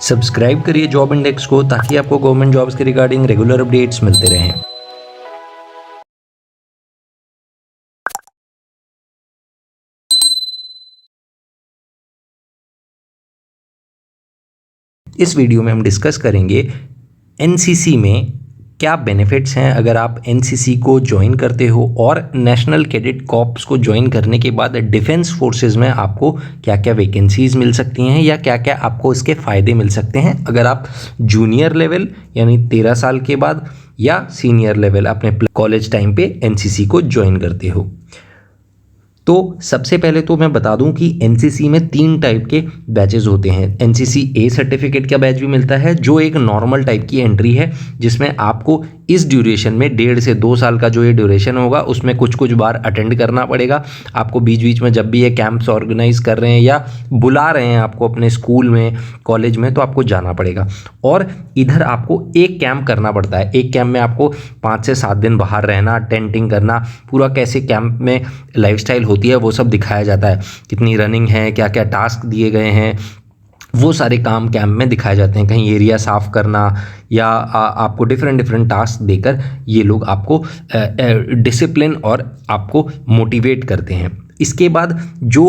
Subscribe करिए job index को ताकि आपको गवर्नमेंट जॉब्स के रिगार्डिंग रेगुलर अपडेट्स मिलते रहें। इस वीडियो में हम डिस्कस करेंगे एनसीसी में क्या बेनिफिट्स हैं अगर आप एनसीसी को ज्वाइन करते हो और नेशनल कैडेट कॉर्प्स को ज्वाइन करने के बाद डिफेंस फोर्सेस में आपको क्या क्या वैकेंसीज मिल सकती हैं या क्या क्या आपको इसके फ़ायदे मिल सकते हैं अगर आप जूनियर लेवल यानी 13 साल के बाद या सीनियर लेवल अपने कॉलेज टाइम पे एनसीसी को ज्वाइन करते हो। तो सबसे पहले तो मैं बता दूं कि एनसीसी में 3 टाइप के बैचेस होते हैं। एनसीसी ए सर्टिफिकेट का बैच भी मिलता है जो एक नॉर्मल टाइप की एंट्री है जिसमें आपको इस ड्यूरेशन में 1.5 से 2 साल का जो ये ड्यूरेशन होगा उसमें कुछ बार अटेंड करना पड़ेगा आपको। बीच बीच में जब भी ये कैंप्स ऑर्गेनाइज कर रहे हैं या बुला रहे हैं आपको अपने स्कूल में कॉलेज में तो आपको जाना पड़ेगा। और इधर आपको एक कैंप करना पड़ता है। एक कैंप में आपको 5 से 7 दिन बाहर रहना, टेंटिंग करना, पूरा कैसे कैंप में लाइफस्टाइल होती है वो सब दिखाया जाता है। कितनी रनिंग है, क्या क्या टास्क दिए गए हैं, वो सारे काम कैंप में दिखाए जाते हैं। कहीं एरिया साफ़ करना या आपको डिफरेंट टास्क देकर ये लोग आपको डिसिप्लिन और आपको मोटिवेट करते हैं। इसके बाद जो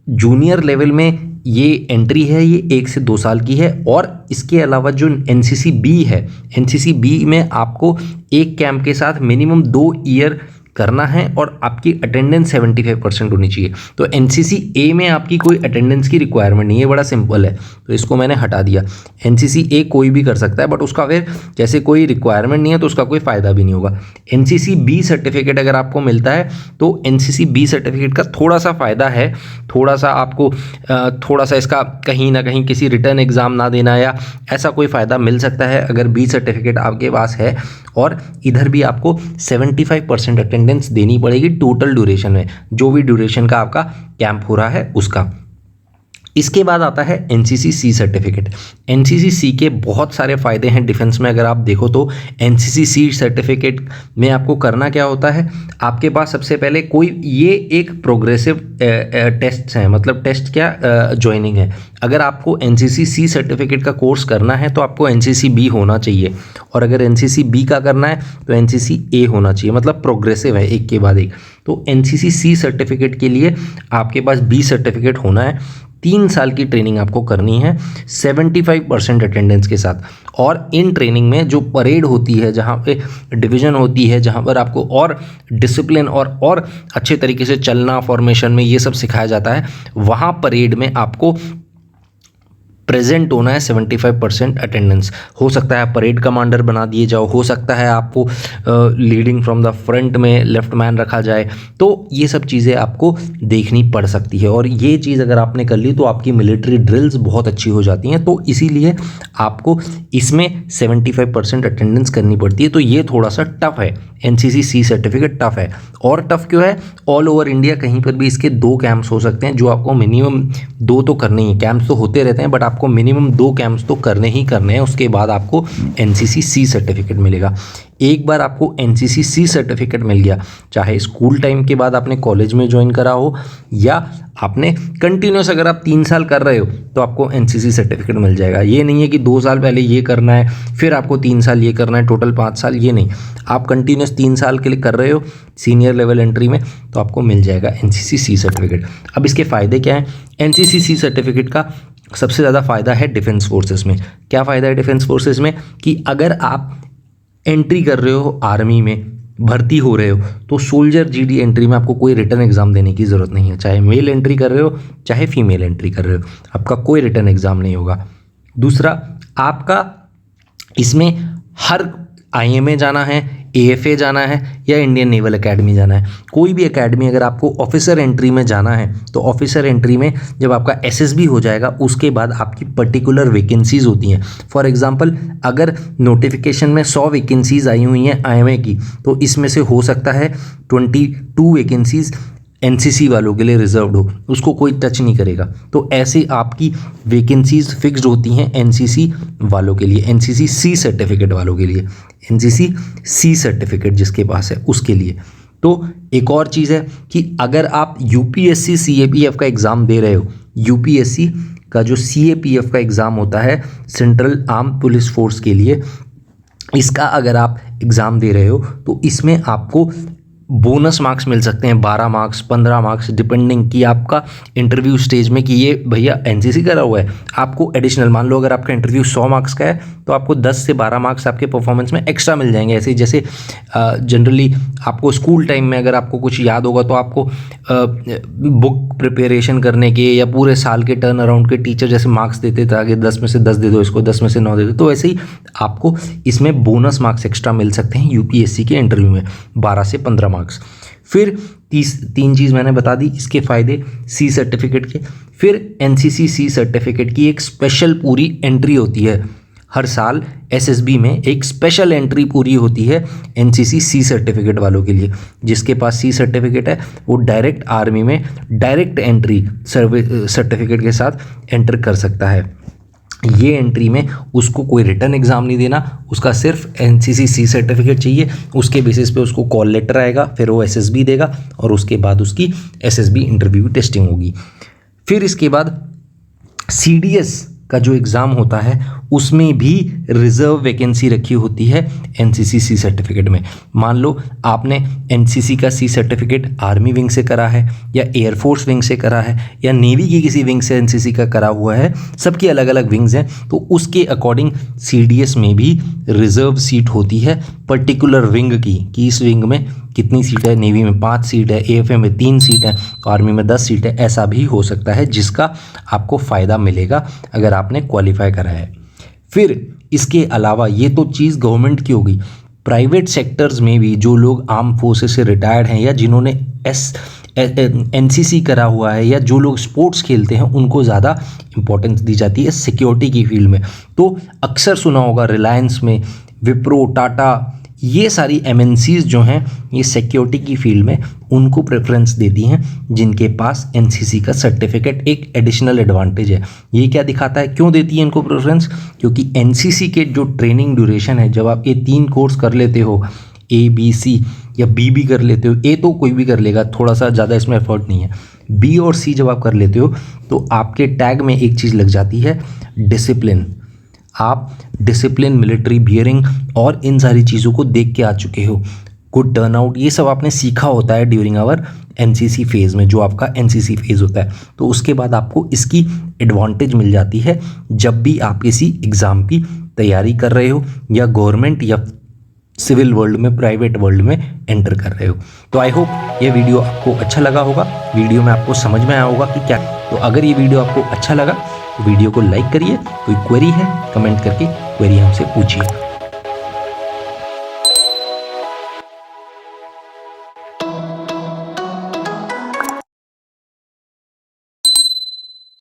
जूनियर लेवल में ये एंट्री है ये 1 से 2 साल की है। और इसके अलावा जो एनसीसी बी है, एनसीसी बी में आपको एक कैंप के साथ मिनिमम 2 ईयर करना है और आपकी अटेंडेंस 75% होनी चाहिए। तो एनसीसी ए में आपकी कोई अटेंडेंस की रिक्वायरमेंट नहीं है, बड़ा सिंपल है, तो इसको मैंने हटा दिया। एनसीसी ए कोई भी कर सकता है बट उसका फिर जैसे कोई रिक्वायरमेंट नहीं है तो उसका कोई फ़ायदा भी नहीं होगा। एनसीसी बी सर्टिफिकेट अगर आपको मिलता है तो एनसीसी बी सर्टिफिकेट का थोड़ा सा फ़ायदा है, थोड़ा सा आपको थोड़ा सा इसका कहीं ना कहीं किसी रिटर्न एग्ज़ाम ना देना या ऐसा कोई फ़ायदा मिल सकता है अगर बी सर्टिफिकेट आपके पास है। और इधर भी आपको 75% अटेंडेंस देनी पड़ेगी टोटल ड्यूरेशन में, जो भी ड्यूरेशन का आपका कैंप हो रहा है उसका। इसके बाद आता है NCC C certificate. NCC C के बहुत सारे फ़ायदे हैं डिफेंस में। अगर आप देखो तो एनसीसी सी सर्टिफिकेट में आपको करना क्या होता है, आपके पास सबसे पहले कोई ये एक प्रोग्रेसिव टेस्ट है, मतलब टेस्ट क्या ज्वाइनिंग है। अगर आपको एनसीसी सी सर्टिफिकेट का कोर्स करना है तो आपको एनसीसी बी होना चाहिए, और अगर एनसीसी बी का करना है तो एनसीसी ए होना चाहिए, मतलब प्रोग्रेसिव है एक के बाद एक। तो एनसीसी सी सर्टिफिकेट के लिए आपके पास बी सर्टिफिकेट होना है। 3 साल की ट्रेनिंग आपको करनी है 75% अटेंडेंस के साथ। और इन ट्रेनिंग में जो परेड होती है, जहाँ पे डिवीज़न होती है, जहाँ पर आपको और डिसिप्लिन और अच्छे तरीके से चलना, फॉर्मेशन में ये सब सिखाया जाता है, वहाँ परेड में आपको प्रेजेंट होना है। 75% अटेंडेंस। हो सकता है परेड कमांडर बना दिए जाओ, हो सकता है आपको लीडिंग फ्रॉम द फ्रंट में लेफ्ट मैन रखा जाए, तो ये सब चीज़ें आपको देखनी पड़ सकती है। और ये चीज़ अगर आपने कर ली तो आपकी मिलिट्री ड्रिल्स बहुत अच्छी हो जाती हैं, तो इसीलिए आपको इसमें 75% अटेंडेंस करनी पड़ती है। तो ये थोड़ा सा टफ है, एनसीसी सी सर्टिफिकेट टफ है। और टफ क्यों है, ऑल ओवर इंडिया कहीं पर भी इसके 2 कैंप्स हो सकते हैं, जो आपको मिनिमम 2 तो करने ही, कैंप्स तो होते रहते हैं बट आपको मिनिमम 2 कैंप्स तो करने ही करने हैं। उसके बाद आपको एनसीसी सी सर्टिफिकेट मिलेगा। एक बार आपको एनसीसी सी सर्टिफिकेट मिल गया, चाहे स्कूल टाइम के बाद आपने कॉलेज में ज्वाइन करा हो या आपने कंटिन्यूस अगर आप 3 साल कर रहे हो तो आपको एनसीसी सर्टिफिकेट मिल जाएगा। ये नहीं है कि 2 साल पहले ये करना है फिर आपको 3 साल ये करना है, टोटल 5 साल, ये नहीं। आप कंटिन्यूस 3 साल के लिए कर रहे हो सीनियर लेवल एंट्री में तो आपको मिल जाएगा एनसीसी सी सर्टिफिकेट। अब इसके फ़ायदे क्या हैं? एनसीसी सी सर्टिफिकेट का सबसे ज़्यादा फ़ायदा है डिफेंस फोर्सेस में। क्या फ़ायदा है डिफेंस फोर्सेस में कि अगर आप एंट्री कर रहे हो, आर्मी में भर्ती हो रहे हो, तो सोल्जर जीडी एंट्री में आपको कोई रिटर्न एग्ज़ाम देने की ज़रूरत नहीं है। चाहे मेल एंट्री कर रहे हो चाहे फीमेल एंट्री कर रहे हो, आपका कोई रिटर्न एग्ज़ाम नहीं होगा। दूसरा, आपका इसमें हर आईएमए जाना है, एएफए जाना है या इंडियन नेवल एकेडमी जाना है, कोई भी एकेडमी अगर आपको ऑफिसर एंट्री में जाना है तो ऑफिसर एंट्री में जब आपका एसएसबी हो जाएगा उसके बाद आपकी पर्टिकुलर वैकेंसीज़ होती हैं। फॉर एग्जांपल, अगर नोटिफिकेशन में 100 वैकेंसीज़ आई हुई हैं आईएमए की, तो इसमें से हो सकता है 22 वैकेंसीज़ एनसीसी वालों के लिए रिजर्व्ड हो, उसको कोई टच नहीं करेगा। तो ऐसे आपकी वैकेंसीज फिक्स्ड होती हैं एनसीसी वालों के लिए, एनसीसी सी सर्टिफिकेट वालों के लिए, एनसीसी सी सर्टिफिकेट जिसके पास है उसके लिए। तो एक और चीज़ है कि अगर आप यूपीएससी सीएपीएफ का एग्ज़ाम दे रहे हो, यूपीएससी का जो CAPF का एग्ज़ाम होता है सेंट्रल आर्म पुलिस फोर्स के लिए, इसका अगर आप एग्ज़ाम दे रहे हो तो इसमें आपको बोनस मार्क्स मिल सकते हैं, 12 मार्क्स 15 मार्क्स, डिपेंडिंग कि आपका इंटरव्यू स्टेज में कि ये भैया NCC करा हुआ है, आपको एडिशनल, मान लो अगर आपका इंटरव्यू 100 मार्क्स का है तो आपको 10 से 12 मार्क्स आपके परफॉर्मेंस में एक्स्ट्रा मिल जाएंगे। ऐसे जैसे जनरली आपको स्कूल टाइम में अगर आपको कुछ याद होगा तो आपको बुक प्रिपरेशन करने के या पूरे साल के टर्न अराउंड के टीचर जैसे मार्क्स देते थे, आगे 10 में से 10 दे दो इसको, 10 में से 9 दे दो, तो वैसे ही आपको इसमें बोनस मार्क्स एक्स्ट्रा मिल सकते हैं UPSC के इंटरव्यू में, 12 से 15 मार्क्स। फिर तीन चीज़ मैंने बता दी इसके फ़ायदे C सर्टिफिकेट के। फिर NCC C सर्टिफिकेट की एक स्पेशल पूरी एंट्री होती है, हर साल SSB में एक स्पेशल एंट्री पूरी होती है NCC C सर्टिफिकेट वालों के लिए। जिसके पास C सर्टिफिकेट है वो डायरेक्ट आर्मी में डायरेक्ट एंट्री सर्टिफिकेट के साथ एंटर कर सकता है। ये एंट्री में उसको कोई रिटर्न एग्ज़ाम नहीं देना, उसका सिर्फ NCC C सर्टिफिकेट चाहिए, उसके बेसिस पे उसको कॉल लेटर आएगा, फिर वो SSB देगा और उसके बाद उसकी SSB इंटरव्यू टेस्टिंग होगी। फिर इसके बाद CDS का जो एग्ज़ाम होता है उसमें भी रिज़र्व वैकेंसी रखी होती है NCC C सर्टिफिकेट में। मान लो आपने NCC का C सर्टिफिकेट आर्मी विंग से करा है या एयरफोर्स विंग से करा है या नेवी की किसी विंग से NCC का करा हुआ है, सबकी अलग अलग विंग्स हैं, तो उसके अकॉर्डिंग CDS में भी रिज़र्व सीट होती है पर्टिकुलर विंग की, कि इस विंग में कितनी सीट है, नेवी में 5 सीट है, AFA में 3 सीट है, आर्मी में 10 सीट है, ऐसा भी हो सकता है जिसका आपको फ़ायदा मिलेगा अगर आपने क्वालिफाई करा है। फिर इसके अलावा ये तो चीज़ गवर्नमेंट की होगी, प्राइवेट सेक्टर्स में भी जो लोग आर्म फोर्सेस से रिटायर्ड हैं या जिन्होंने NCC करा हुआ है या जो लोग स्पोर्ट्स खेलते हैं उनको ज़्यादा इंपॉर्टेंस दी जाती है सिक्योरिटी की फील्ड में। तो अक्सर सुना होगा रिलायंस में, विप्रो, टाटा, ये सारी MNCs जो हैं ये सिक्योरिटी की फील्ड में उनको प्रेफरेंस देती हैं जिनके पास NCC का सर्टिफिकेट एक एडिशनल एडवांटेज है। ये क्या दिखाता है, क्यों देती है इनको प्रेफरेंस? क्योंकि NCC के जो ट्रेनिंग ड्यूरेशन है, जब आप ये 3 कोर्स कर लेते हो, A, B, C या B भी कर लेते हो, A तो कोई भी कर लेगा, थोड़ा सा ज़्यादा इसमें एफर्ट नहीं है, B और C जब आप कर लेते हो तो आपके टैग में एक चीज़ लग जाती है, डिसिप्लिन। आप डिसिप्लिन, मिलिट्री बियरिंग और इन सारी चीज़ों को देख के आ चुके हो, गुड टर्नआउट, ये सब आपने सीखा होता है ड्यूरिंग आवर NCC फेज़ में, जो आपका NCC फेज़ होता है। तो उसके बाद आपको इसकी एडवांटेज मिल जाती है जब भी आप किसी एग्ज़ाम की तैयारी कर रहे हो या गवर्नमेंट या सिविल वर्ल्ड में, प्राइवेट वर्ल्ड में एंटर कर रहे हो। तो आई होप ये वीडियो आपको अच्छा लगा होगा, वीडियो में आपको समझ में आया होगा कि क्या। तो अगर ये वीडियो आपको अच्छा लगा तो वीडियो को लाइक करिए, कोई क्वेरी है कमेंट करके क्वेरी हमसे पूछिए।